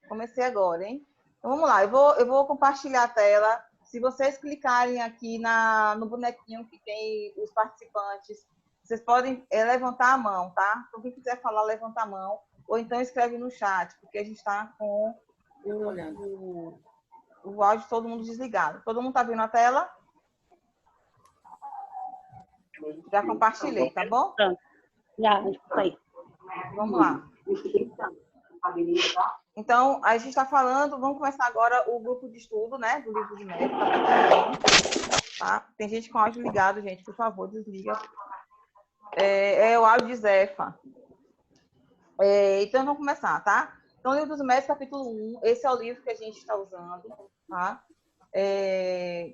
Comecei agora, hein? Então, vamos lá. Eu vou compartilhar a tela. Se vocês clicarem aqui no bonequinho que tem os participantes, vocês podem levantar a mão, tá? Então, quem quiser falar, levanta a mão. Ou então escreve no chat, porque a gente está com o áudio de todo mundo desligado. Todo mundo está vendo a tela? Já compartilhei, tá bom? Já, aí. Vamos lá. Então, a gente está falando, vamos começar agora o grupo de estudo, né, do livro de médico, tá? Tem gente com áudio ligado, gente, por favor, desliga. É o áudio de Zefa. Então, vamos começar, tá? Então, o livro dos médicos, capítulo 1, esse é o livro que a gente está usando, tá?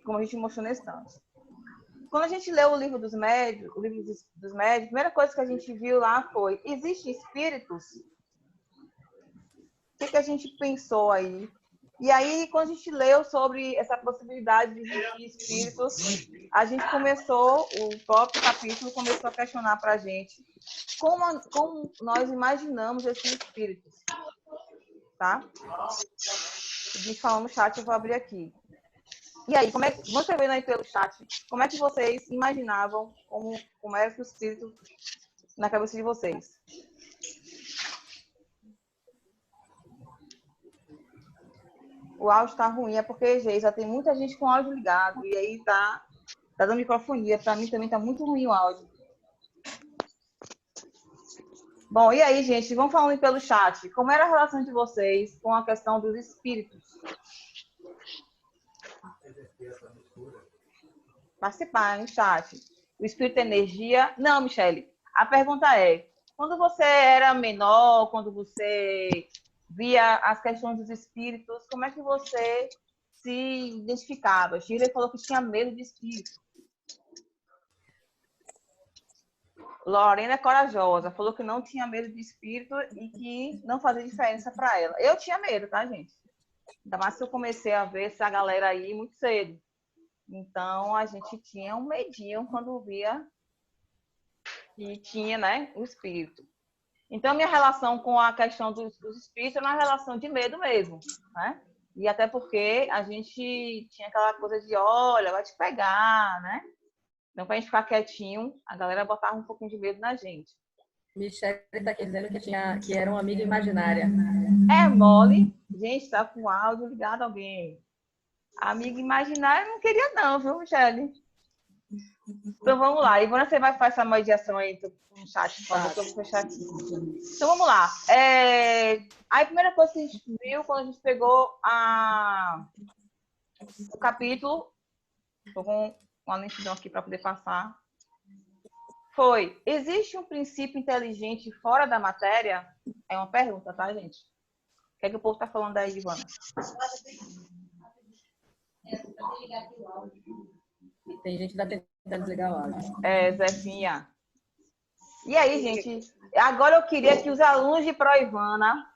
Como a gente mostrou nesse tanto. Quando a gente leu o livro dos médios, a primeira coisa que a gente viu lá foi: existem espíritos? O que a gente pensou aí? E aí, quando a gente leu sobre essa possibilidade de existir espíritos, a gente começou, o próprio capítulo começou a questionar para a gente como nós imaginamos esses espíritos, tá? A gente falou no chat, eu vou abrir aqui. E aí, você vendo aí pelo chat, como é que vocês imaginavam como era o espírito na cabeça de vocês? O áudio tá ruim, é porque, Geisa, tem muita gente com áudio ligado, e aí tá dando microfonia. Para mim também tá muito ruim o áudio. Bom, e aí, gente, vamos falando pelo chat. Como era a relação de vocês com a questão dos espíritos? Participar no chat. O espírito é energia? Não, Michele. A pergunta é, quando você era menor, quando você via as questões dos espíritos, como é que você se identificava? Shirley falou que tinha medo de espírito. Lorena é corajosa, falou que não tinha medo de espírito e que não fazia diferença para ela. Eu tinha medo, tá, gente? Ainda mais que eu comecei a ver essa galera aí muito cedo. Então, a gente tinha um medinho quando via que tinha, né, o espírito. Então, minha relação com a questão dos espíritos era uma relação de medo mesmo, né? E até porque a gente tinha aquela coisa de, olha, vai te pegar, né? Então, para a gente ficar quietinho, a galera botava um pouquinho de medo na gente. Michelle está aqui dizendo que era uma amiga imaginária. É mole. Gente, tá com o áudio ligado a alguém. Amiga imaginária não queria não, viu, Michele? Então, vamos lá. Ivana, você vai fazer essa mediação aí no chat, por favor, que eu vou fechar aqui. Então, vamos lá. A primeira coisa que a gente viu quando a gente pegou o capítulo, estou com uma lentidão aqui para poder passar, foi: existe um princípio inteligente fora da matéria? É uma pergunta, tá, gente? O que é que o povo está falando aí, Ivana? Tem gente que está tentando desligar o áudio. Zefinha. E aí, gente? Agora eu queria que os alunos de Proivana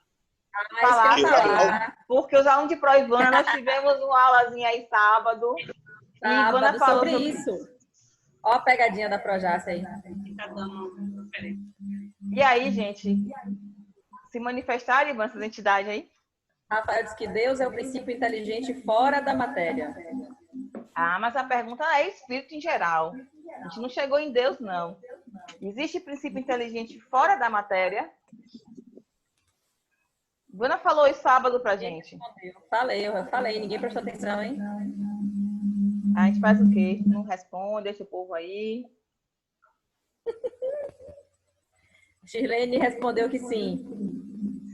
falassem aí, porque os alunos de Proivana, nós tivemos uma aulazinha aí sábado. E Ivana falou sobre isso. Ó a pegadinha da Projace aí. E aí, gente? Se manifestaram, Ivana, essa entidade aí? Rafael diz que Deus é o princípio inteligente fora da matéria. Ah, mas a pergunta é espírito em geral. A gente não chegou em Deus, não. Existe princípio inteligente fora da matéria? Ivana falou isso sábado pra gente. Eu falei. Ninguém prestou atenção, hein? A gente faz o quê? Não responde, deixa o povo aí. Shirlene respondeu que sim.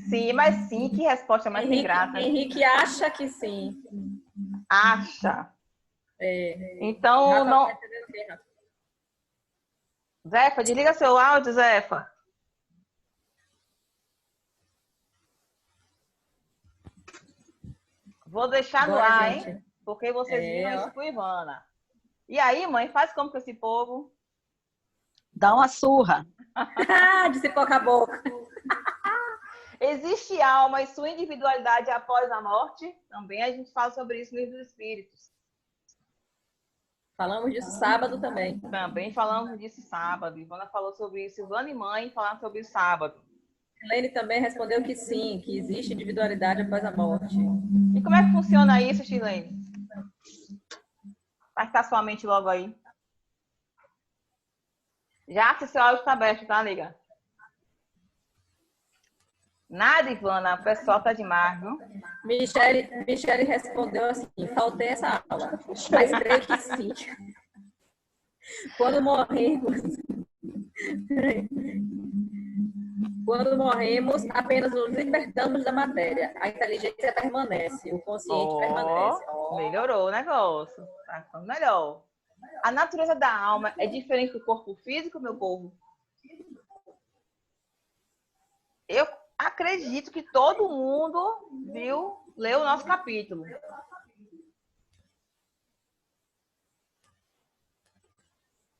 Sim, mas sim, que resposta mais sem graça. Henrique acha que sim. Acha. Então, não... Zefa, desliga seu áudio, Zefa. Vou deixar no ar, gente. Hein? Porque vocês viram isso com Ivana. E aí, mãe, faz como com esse povo? Dá uma surra. Disse pouca boca. Existe alma e sua individualidade após a morte? Também a gente fala sobre isso no livro dos Espíritos. Falamos disso sábado também. Também falamos disso sábado. Ivana falou sobre isso. Ivana e mãe falaram sobre isso sábado. Elaine também respondeu que sim, que existe individualidade após a morte. E como é que funciona isso, Chilene? Vai estar sua mente logo aí. Já se seu áudio está aberto, tá, amiga? Nada, Ivana, o pessoal tá demais, viu? Michele respondeu assim, faltei essa aula, mas creio que sim. Quando morremos, apenas nos libertamos da matéria. A inteligência permanece, o consciente permanece. Melhorou o negócio. Tá ficando melhor. A natureza da alma é diferente do corpo físico, meu povo? Eu acredito que todo mundo leu o nosso capítulo.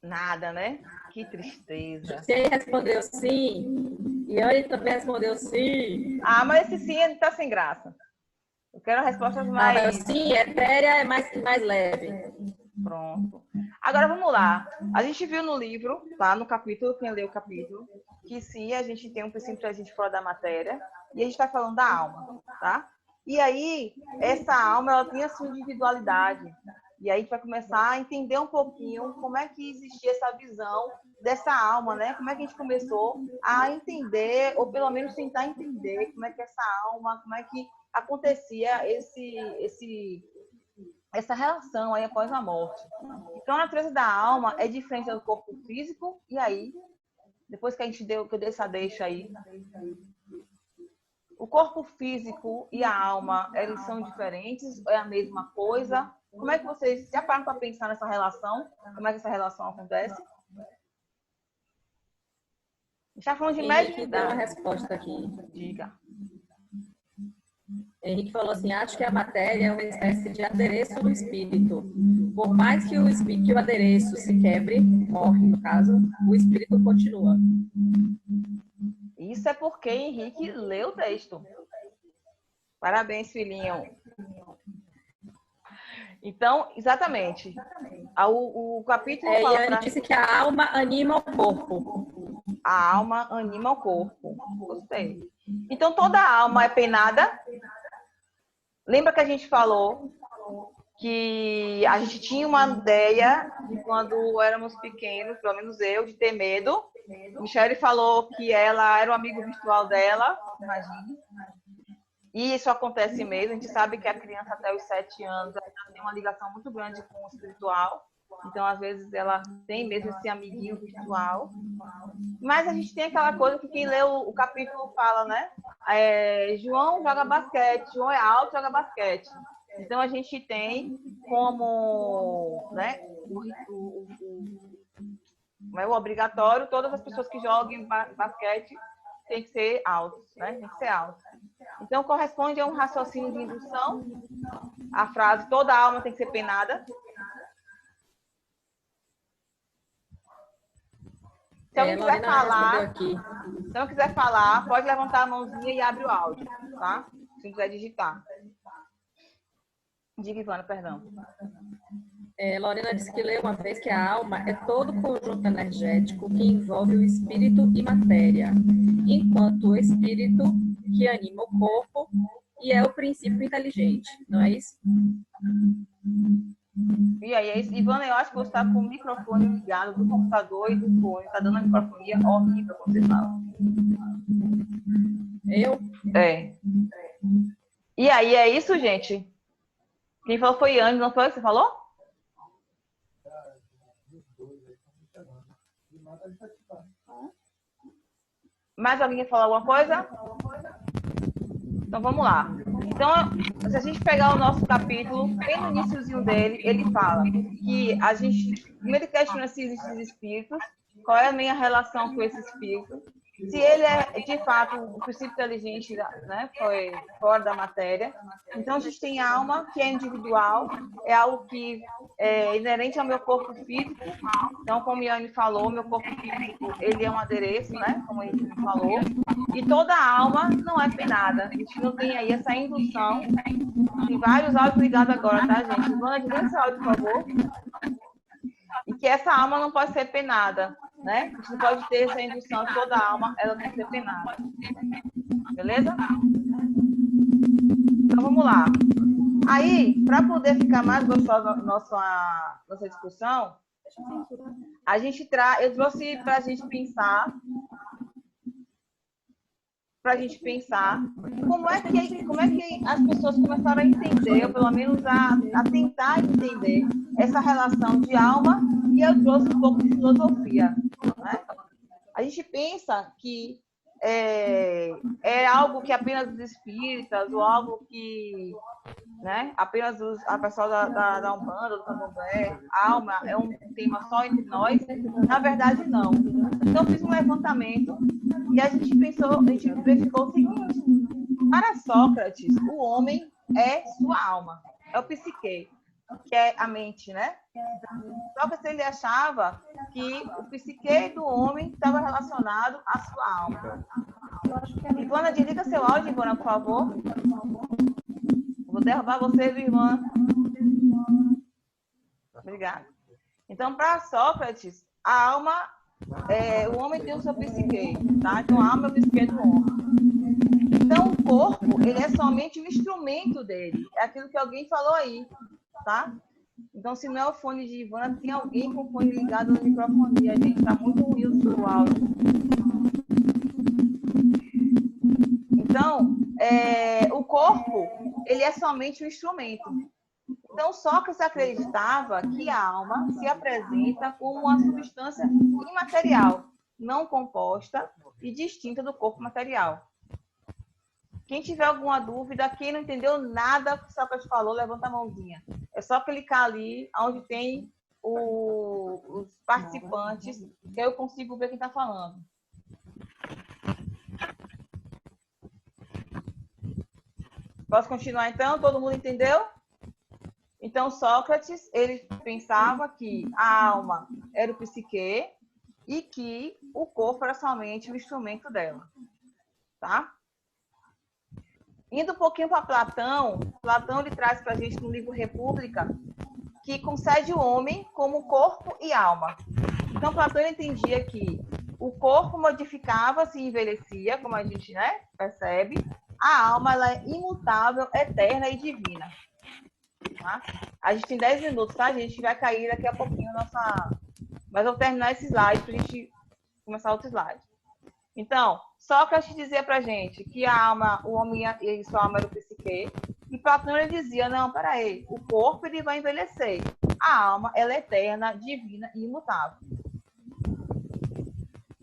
Nada, né? Que tristeza. Você respondeu sim. E Anne também respondeu sim. Ah, mas esse sim ele tá sem graça. Eu quero respostas mais... Sim, etérea é mais leve. Pronto. Agora vamos lá. A gente viu no livro, tá? No capítulo, quem leu o capítulo, que sim, a gente tem um princípio de a gente fora da matéria, e a gente está falando da alma, tá? E aí, essa alma, ela tem a sua individualidade. E aí a gente vai começar a entender um pouquinho como é que existia essa visão dessa alma, né? Como é que a gente começou a entender, ou pelo menos tentar entender como é que essa alma, como é que acontecia essa relação aí após a morte. Então, a natureza da alma é diferente do corpo físico, e aí, depois que que eu dei essa deixa aí, o corpo físico e a alma, eles são diferentes? É a mesma coisa? Como é que vocês já param para pensar nessa relação? Como é que essa relação acontece? Já falando de Henrique dá uma mediunidade. resposta aqui. Diga. Henrique falou assim, acho que a matéria é uma espécie de adereço do espírito. Por mais que o adereço se quebre, morre no caso, o espírito continua. Isso é porque Henrique leu o texto. Parabéns, filhinho. Então, exatamente. O capítulo fala... E ele disse que a alma anima o corpo. A alma anima o corpo. Gostei. Então, toda alma é penada. Lembra que a gente falou que a gente tinha uma ideia de quando éramos pequenos, pelo menos eu, de ter medo. Michele falou que ela era o amigo virtual dela, imagine. E isso acontece mesmo. A gente sabe que a criança até os 7 anos ela tem uma ligação muito grande com o espiritual. Então, às vezes, ela tem mesmo esse amiguinho virtual. Mas a gente tem aquela coisa que quem lê o capítulo fala, né? João joga basquete, João é alto, joga basquete. Então, a gente tem como, né, o obrigatório, todas as pessoas que jogam basquete tem que ser altos, né? Tem que ser alto. Então, corresponde a um raciocínio de indução. A frase, toda alma tem que ser penada. Se alguém quiser falar, se não quiser falar, pode levantar a mãozinha e abre o áudio, tá? Se não quiser digitar. Diga, Ivana, perdão. Lorena disse que leu uma vez que a alma é todo conjunto energético que envolve o espírito e matéria, enquanto o espírito que anima o corpo e é o princípio inteligente, não é isso? E aí, é isso. Ivana, eu acho que você está com o microfone ligado do computador e do fone. Está dando uma microfonia horrível quando você fala. Eu? É. E aí, é isso, gente? Quem falou foi Anne, não foi o que você falou? Mais alguém quer falar alguma coisa? Então, vamos lá. Então, se a gente pegar o nosso capítulo, bem no iniciozinho dele, ele fala que a gente primeiro questiona se existem espíritos, qual é a minha relação com esse espírito, se ele é, de fato, o princípio inteligente, né, foi fora da matéria. Então, a gente tem alma, que é individual, é algo que é inerente ao meu corpo físico. Então, como Yane falou, meu corpo físico, ele é um adereço, né, como a gente falou. E toda alma não é penada. A gente não tem aí essa indução. Tem vários áudios ligados agora, tá, gente? Ivana, desliga esse áudio, por favor. E que essa alma não pode ser penada. né? A gente não pode ter essa indução que toda alma ela tem que ser penada. Beleza? Então vamos lá. Aí, para poder ficar mais gostosa nossa discussão, eu trouxe para a gente pensar como é que as pessoas começaram a entender, ou pelo menos a tentar entender essa relação de alma, e eu trouxe um pouco de filosofia, né? A gente pensa que é algo que apenas os espíritas, ou algo que, né, apenas a pessoa da Umbanda, do Candomblé, a alma é um tema só entre nós. Na verdade, não. Então, eu fiz um levantamento e a gente verificou o seguinte: para Sócrates, o homem é sua alma, é o psique, que é a mente, né? Sócrates, ele achava que o psique do homem estava relacionado à sua alma. Ivana, desliga seu áudio, Ivana, por favor. Vou derrubar você, Ivana. Obrigada. Então, para Sócrates, a alma, o homem tem o seu psique, tá? Então, a alma é o psique do homem. Então, o corpo, ele é somente o instrumento dele. É aquilo que alguém falou aí, tá? Então, se não é o fone de Ivana, tem alguém com o fone ligado no microfone. A gente tá muito ruim o seu áudio. Então, o corpo, ele é somente um instrumento. Então, Sócrates acreditava que a alma se apresenta como uma substância imaterial, não composta e distinta do corpo material. Quem tiver alguma dúvida, quem não entendeu nada que o Sócrates falou, levanta a mãozinha. É só clicar ali onde tem os participantes, que eu consigo ver quem está falando. Posso continuar então? Todo mundo entendeu? Então, Sócrates, ele pensava que a alma era o psique e que o corpo era somente o instrumento dela. Tá? Indo um pouquinho para Platão, ele traz para a gente no livro República que concede o homem como corpo e alma. Então, Platão entendia que o corpo modificava-se e envelhecia, como a gente, né, percebe. A alma, ela é imutável, eterna e divina. Tá? A gente tem 10 minutos, tá? A gente vai cair daqui a pouquinho Mas eu vou terminar esse slide para a gente começar outro slide. Então, Sócrates dizia pra gente que a alma, o homem e sua alma era o psique, e Platão ele dizia, não, peraí, o corpo ele vai envelhecer, a alma ela é eterna, divina e imutável.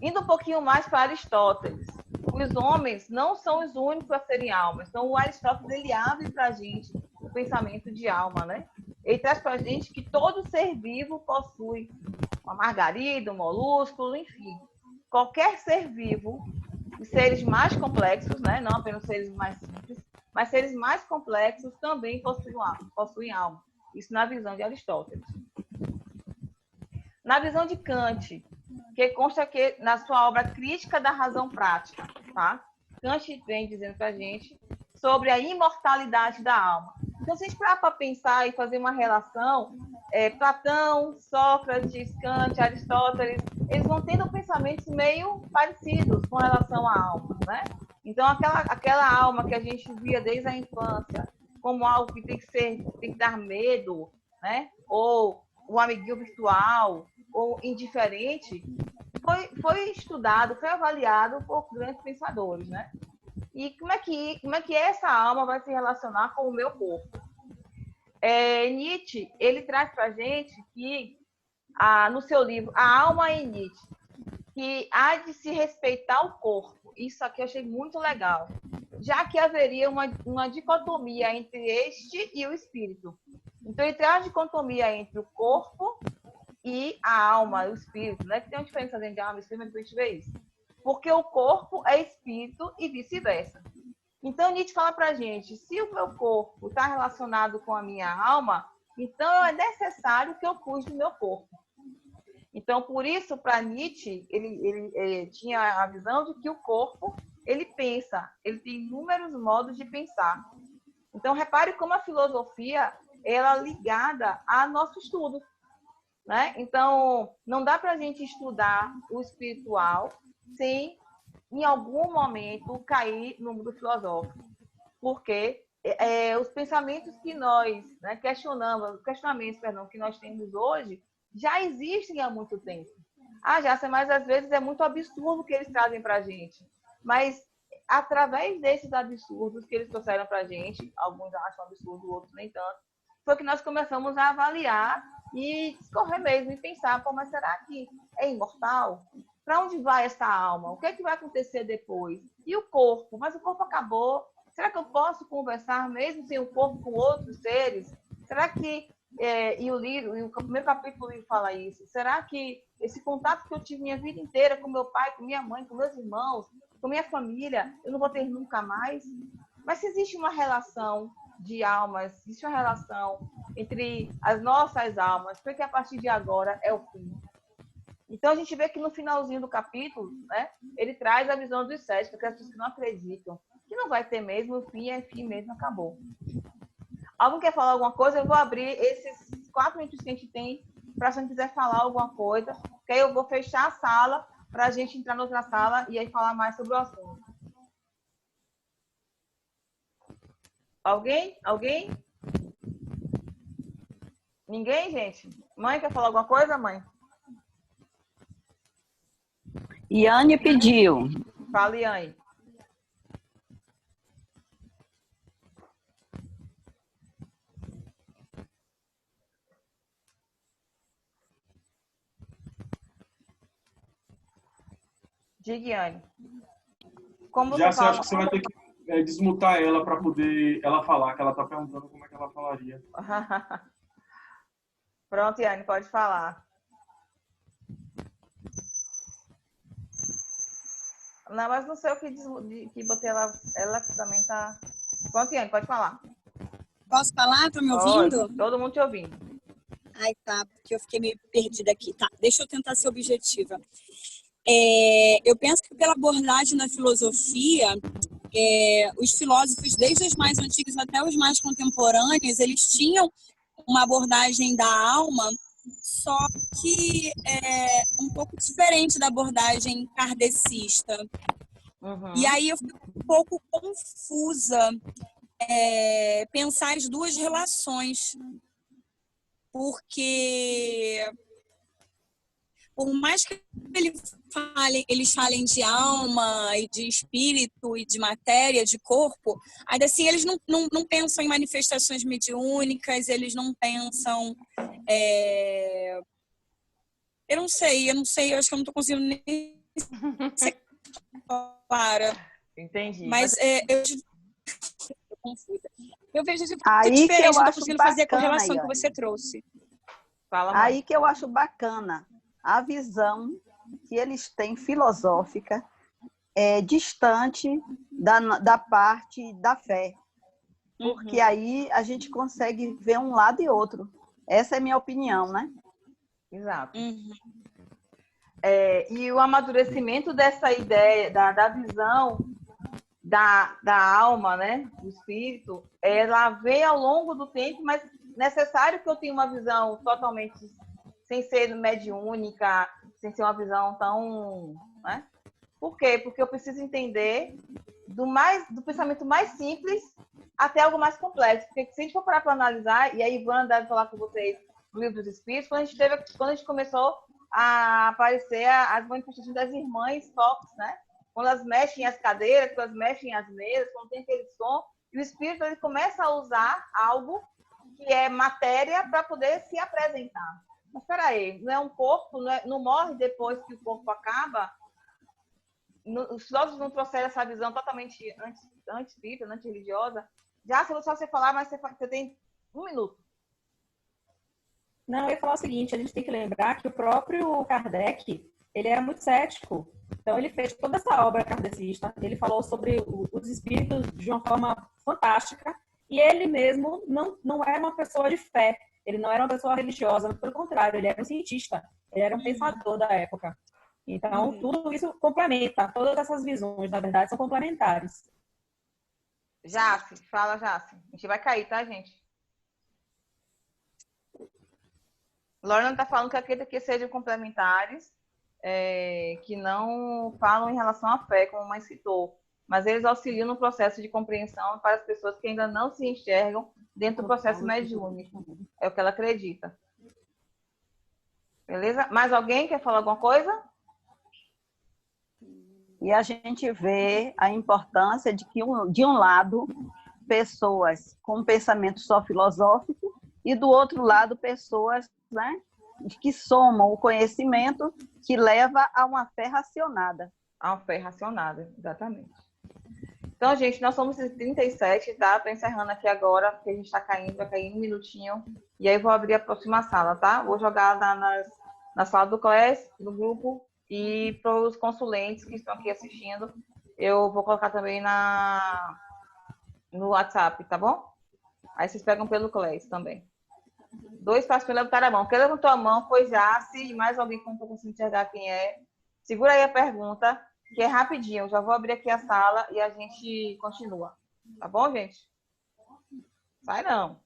Indo um pouquinho mais para Aristóteles, os homens não são os únicos a serem almas, então o Aristóteles ele abre pra gente o pensamento de alma, né? Ele traz pra gente que todo ser vivo possui uma margarida, um molúsculo, enfim, qualquer ser vivo, seres mais complexos, né? Não apenas seres mais simples, mas seres mais complexos também possuem alma. Isso na visão de Aristóteles. Na visão de Kant, que consta que na sua obra Crítica da Razão Prática, tá? Kant vem dizendo para a gente sobre a imortalidade da alma. Então, se a gente parar para pensar e fazer uma relação, Platão, Sócrates, Kant, Aristóteles, eles vão tendo pensamentos meio parecidos com relação à alma, né? Então, aquela alma que a gente via desde a infância como algo que tem que dar medo, né? Ou o amiguinho virtual, ou indiferente, foi estudado, foi avaliado por grandes pensadores, né? E como é que essa alma vai se relacionar com o meu corpo? Nietzsche, ele traz para a gente que, no seu livro A Alma em Nietzsche, que há de se respeitar o corpo. Isso aqui eu achei muito legal. Já que haveria uma dicotomia entre este e o espírito. Então, ele traz a dicotomia entre o corpo e a alma, o espírito, né? Que tem uma diferença entre alma e espírito, mas a gente vê isso. Porque o corpo é espírito e vice-versa. Então, Nietzsche fala pra gente, se o meu corpo está relacionado com a minha alma, então é necessário que eu cuide do meu corpo. Então, por isso, para Nietzsche, ele tinha a visão de que o corpo, ele pensa, ele tem inúmeros modos de pensar. Então, repare como a filosofia ela é ligada ao nosso estudo. né? Então, não dá para a gente estudar o espiritual sem, em algum momento, cair no mundo filosófico. Porque os pensamentos que nós, né, questionamentos, perdão, que nós temos hoje, já existem há muito tempo. Ah, Jácia, mas às vezes é muito absurdo o que eles trazem para a gente. Mas, através desses absurdos que eles trouxeram para a gente, alguns acham absurdo, outros nem tanto, foi que nós começamos a avaliar e discorrer mesmo, e pensar, pô, mas será que é imortal? Para onde vai essa alma? O que é que vai acontecer depois? E o corpo? Mas o corpo acabou. Será que eu posso conversar mesmo sem o corpo com outros seres? Será que e o livro, e o primeiro capítulo do livro fala isso. Será que esse contato que eu tive minha vida inteira com meu pai, com minha mãe, com meus irmãos, com minha família, eu não vou ter nunca mais? Mas se existe uma relação de almas, existe uma relação entre as nossas almas, porque a partir de agora é o fim. Então a gente vê que no finalzinho do capítulo, né, ele traz a visão dos céticos, aquelas pessoas que não acreditam, que não vai ter mesmo, o fim é fim mesmo, acabou. Alguém quer falar alguma coisa? Eu vou abrir esses 4 minutos que a gente tem para se alguém quiser falar alguma coisa, que aí eu vou fechar a sala para a gente entrar na outra sala e aí falar mais sobre o assunto. Alguém? Alguém? Ninguém, gente? Mãe, quer falar alguma coisa, mãe? Iane pediu. Fala, Iane. Diga, Iane. Como Já você você acha fala... que você vai ter que desmutar ela para poder ela falar, que ela está perguntando como é que ela falaria. Pronto, Iane, pode falar. Não, mas não sei o que botei ela também tá... Pronto, Iane, pode falar. Posso falar? Tá me Pode. ouvindo? Todo mundo te ouvindo. Ai, tá, porque eu fiquei meio perdida aqui. Tá, deixa eu tentar ser objetiva. Eu penso que pela abordagem na filosofia, os filósofos, desde os mais antigos até os mais contemporâneos, eles tinham uma abordagem da alma, só que um pouco diferente da abordagem kardecista. Uhum. E aí eu fico um pouco confusa pensar as duas relações, porque por mais que eles falem de alma e de espírito e de matéria, de corpo, ainda assim eles não pensam em manifestações mediúnicas, eles não pensam... Eu não sei, eu acho que eu não estou conseguindo nem ser clara. Entendi. Mas eu confusa. Eu vejo de Aí muito diferente, que eu não estou acho conseguindo fazer a bacana, correlação que Iane. você trouxe. Fala, mãe. Aí que eu acho bacana a visão que eles têm filosófica distante da parte da fé. Porque aí a gente consegue ver um lado e outro. Essa é a minha opinião, né? Exato. E o amadurecimento dessa ideia, da visão da alma, né? Do espírito, ela vem ao longo do tempo, mas necessário que eu tenha uma visão totalmente sem ser mediúnica, sem ser uma visão tão... Né? Por quê? Porque eu preciso entender do pensamento mais simples até algo mais complexo. Porque se a gente for parar para analisar, e a Ivana deve falar com vocês no Livro dos Espíritos, quando a gente começou a aparecer as manifestações das irmãs Fox, né? Quando elas mexem as cadeiras, quando elas mexem as mesas, quando tem aquele som, e o espírito ele começa a usar algo que é matéria para poder se apresentar. Mas espera aí, não é um corpo, não morre depois que o corpo acaba? Os filósofos não trouxeram essa visão totalmente anti-espírita, anti-religiosa? Já, se você falar, mas você tem 1 minuto. Não, eu ia falar o seguinte, a gente tem que lembrar que o próprio Kardec, ele era muito cético. Então, ele fez toda essa obra kardecista, ele falou sobre os espíritos de uma forma fantástica, e ele mesmo não era uma pessoa de fé, ele não era uma pessoa religiosa, pelo contrário, ele era um cientista, ele era um pensador da época. Então, tudo isso complementa, todas essas visões, na verdade, são complementares. Jace, fala, Jace. A gente vai cair, tá, gente? Lorena está falando que acredita que sejam complementares, que não falam em relação à fé, como a mãe citou, mas eles auxiliam no processo de compreensão para as pessoas que ainda não se enxergam dentro do processo mediúnico. É o que ela acredita. Beleza? Mais alguém quer falar alguma coisa? E a gente vê a importância de que, de um lado, pessoas com pensamento só filosófico e, do outro lado, pessoas, né, que somam o conhecimento que leva a uma fé racionada. A fé racionada, exatamente. Então, gente, nós somos 37, tá? Estou encerrando aqui agora, porque a gente está caindo, vai cair um minutinho. E aí vou abrir a próxima sala, tá? Vou jogar na sala do class, do grupo, e para os consulentes que estão aqui assistindo, eu vou colocar também no WhatsApp, tá bom? Aí vocês pegam pelo class também. 2 passos para levantar a mão. Quem levantou a mão foi Jace, e mais alguém que não estou conseguindo enxergar quem é. Segura aí a pergunta, que é rapidinho. Eu já vou abrir aqui a sala e a gente continua. Tá bom, gente? Sai não.